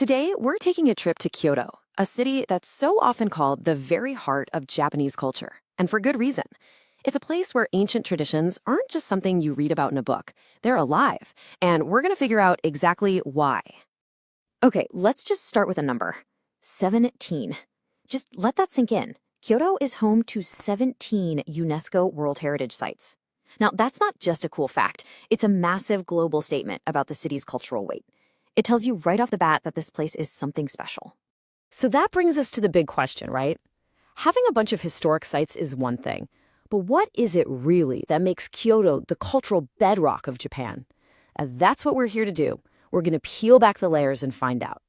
Today, we're taking a trip to Kyoto, a city that's so often called the very heart of Japanese culture, and for good reason. It's a place where ancient traditions aren't just something you read about in a book, they're alive, and we're going to figure out exactly why. Okay, let's just start with a number. 17. Just let that sink in. Kyoto is home to 17 UNESCO World Heritage Sites. Now, that's not just a cool fact. It's a massive global statement about the city's cultural weight. It tells you right off the bat that this place is something special. So that brings us to the big question, right? Having a bunch of historic sites is one thing, but what is it really that makes Kyoto the cultural bedrock of Japan? And that's what we're here to do. We're going to peel back the layers and find out.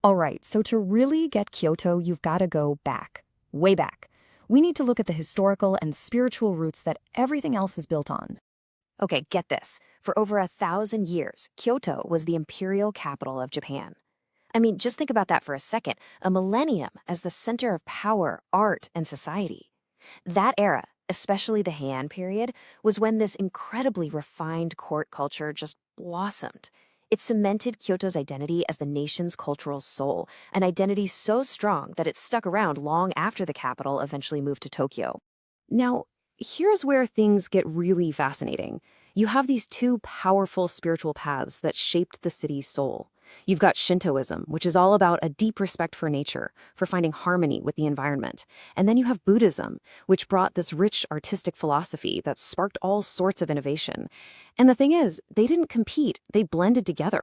All right, so to really get Kyoto, you've got to go back, way back. We need to look at the historical and spiritual roots that everything else is built on. Okay, get this. For over 1,000 years, Kyoto was the imperial capital of Japan. I mean, just think about that for a second. A millennium as the center of power, art, and society. That era, especially the Heian period, was when this incredibly refined court culture just blossomed. It cemented Kyoto's identity as the nation's cultural soul, an identity so strong that it stuck around long after the capital eventually moved to Tokyo. Now, here's where things get really fascinating. You have these two powerful spiritual paths that shaped the city's soul. You've got Shintoism, which is all about a deep respect for nature, for finding harmony with the environment. And then you have Buddhism, which brought this rich artistic philosophy that sparked all sorts of innovation. And the thing is, they didn't compete, they blended together.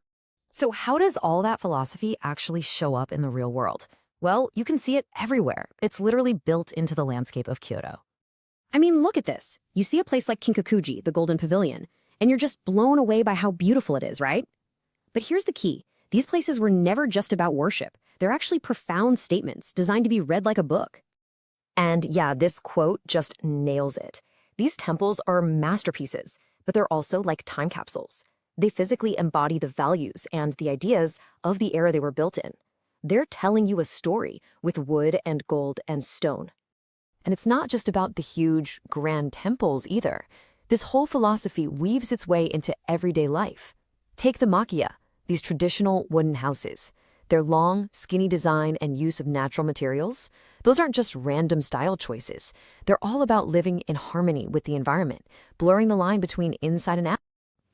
So how does all that philosophy actually show up in the real world? Well, you can see it everywhere. It's literally built into the landscape of Kyoto. I mean, look at this. You see a place like Kinkaku-ji, the Golden Pavilion, and you're just blown away by how beautiful it is, right? But here's the key. These places were never just about worship. They're actually profound statements designed to be read like a book. And yeah, this quote just nails it. These temples are masterpieces, but they're also like time capsules. They physically embody the values and the ideas of the era they were built in. They're telling you a story with wood and gold and stone. And it's not just about the huge, grand temples either. This whole philosophy weaves its way into everyday life. Take the makiya, these traditional wooden houses. Their long, skinny design and use of natural materials, those aren't just random style choices. They're all about living in harmony with the environment, blurring the line between inside and out.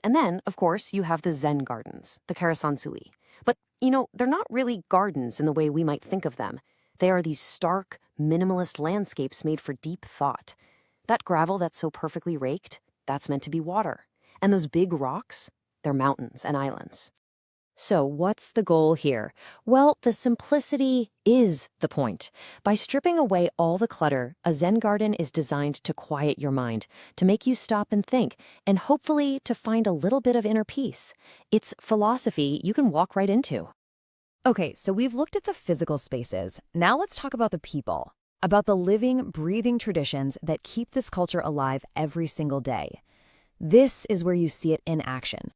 And then, of course, you have the Zen gardens, the karasansui. But, they're not really gardens in the way we might think of them. They are these stark, minimalist landscapes made for deep thought. That gravel that's so perfectly raked, that's meant to be water. And those big rocks, they're mountains and islands. So what's the goal here? Well, the simplicity is the point. By stripping away all the clutter, a Zen garden is designed to quiet your mind, to make you stop and think, and hopefully to find a little bit of inner peace. It's philosophy you can walk right into. Okay, so we've looked at the physical spaces. Now let's talk about the people, about the living, breathing traditions that keep this culture alive every single day. This is where you see it in action.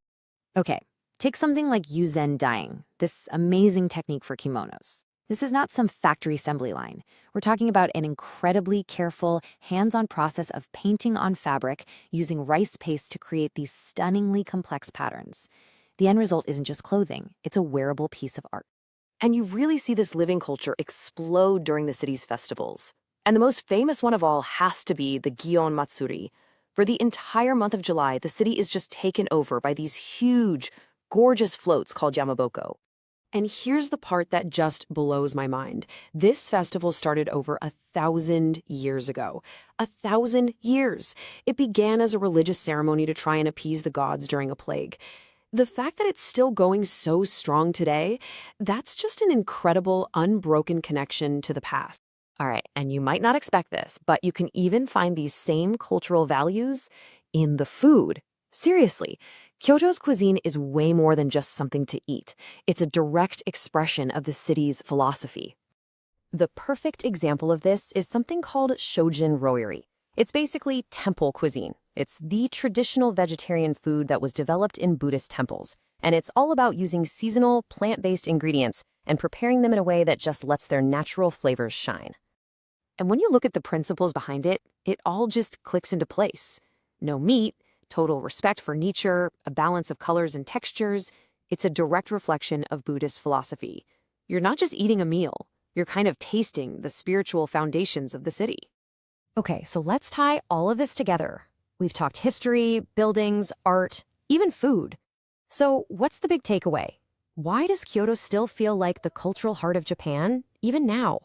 Okay, take something like Yuzen dyeing, this amazing technique for kimonos. This is not some factory assembly line. We're talking about an incredibly careful, hands-on process of painting on fabric using rice paste to create these stunningly complex patterns. The end result isn't just clothing, it's a wearable piece of art. And you really see this living culture explode during the city's festivals. And the most famous one of all has to be the Gion Matsuri. For the entire month of July, the city is just taken over by these huge, gorgeous floats called Yamaboko. And here's the part that just blows my mind. This festival started over 1,000 years ago. 1,000 years! It began as a religious ceremony to try and appease the gods during a plague. The fact that it's still going so strong today, that's just an incredible, unbroken connection to the past. All right, and you might not expect this, but you can even find these same cultural values in the food. Seriously, Kyoto's cuisine is way more than just something to eat. It's a direct expression of the city's philosophy. The perfect example of this is something called shojin roeri. It's basically temple cuisine. It's the traditional vegetarian food that was developed in Buddhist temples, and it's all about using seasonal, plant-based ingredients and preparing them in a way that just lets their natural flavors shine. And when you look at the principles behind it, it all just clicks into place. No meat, total respect for nature, a balance of colors and textures. It's a direct reflection of Buddhist philosophy. You're not just eating a meal, you're kind of tasting the spiritual foundations of the city. Okay, so let's tie all of this together. We've talked history, buildings, art, even food. So what's the big takeaway? Why does Kyoto still feel like the cultural heart of Japan, even now?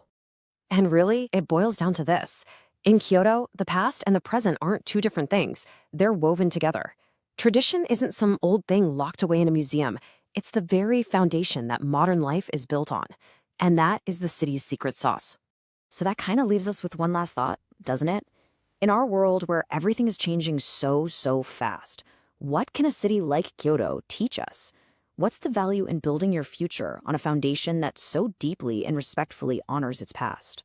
And really, it boils down to this. In Kyoto, the past and the present aren't two different things. They're woven together. Tradition isn't some old thing locked away in a museum. It's the very foundation that modern life is built on. And that is the city's secret sauce. So that kind of leaves us with one last thought, doesn't it? In our world where everything is changing so fast, what can a city like Kyoto teach us? What's the value in building your future on a foundation that so deeply and respectfully honors its past?